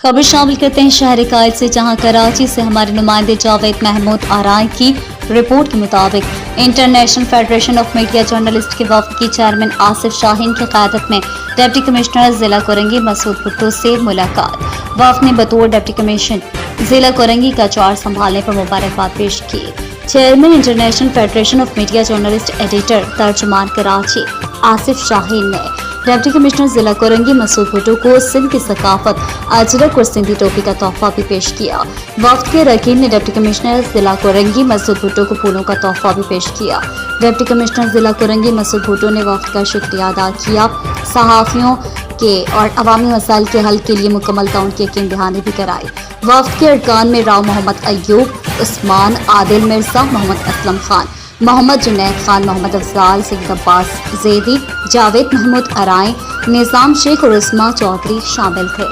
खबर शामिल करते हैं शहर कायद से, जहां कराची से हमारे नुमाइंदे जावेद महमूद आराई की रिपोर्ट के मुताबिक international federation of media journalist के वफद की चेयरमैन आसिफ शाहीन की क़यादत में डिप्टी कमिश्नर जिला कोरंगी मसूद भुट्टो से मुलाकात। वफद ने बतौर डिप्टी कमिश्नर जिला कोरंगी का चार्ज संभालने पर मुबारकबाद पेश की। Chairman international federation of media journalist editor तर्जुमान कराची आसिफ शाहीन ने डिप्टी कमिश्नर जिला कोरंगी मसूद भुट्टो को सिंध की सकाफत अजरक और सिंधी टोपी का तोहफा भी पेश किया। वफद के रकीन ने डिप्टी कमिश्नर जिला कोरंगी मसूद भुट्टो को फूलों का तोहफा भी पेश किया। डिप्टी कमिश्नर जिला कोरंगी मसूद भुट्टो ने वफद का शुक्रिया अदा किया। सहाफ़ियों के और अवामी मसाइल के हल के लिए मुकम्मल ताउन की यकीन दहानी भी कराई। वफद के अरकान में राव मोहम्मद अयूब, उस्मान, आदिल मिर्जा, मोहम्मद असलम खान, मोहम्मद जुनैद खान, मोहम्मद अफजाल, सईद अब्बास ज़ैदी, जावेद महमूद आराई, निज़ाम शेख और उस्मा चौधरी शामिल थे।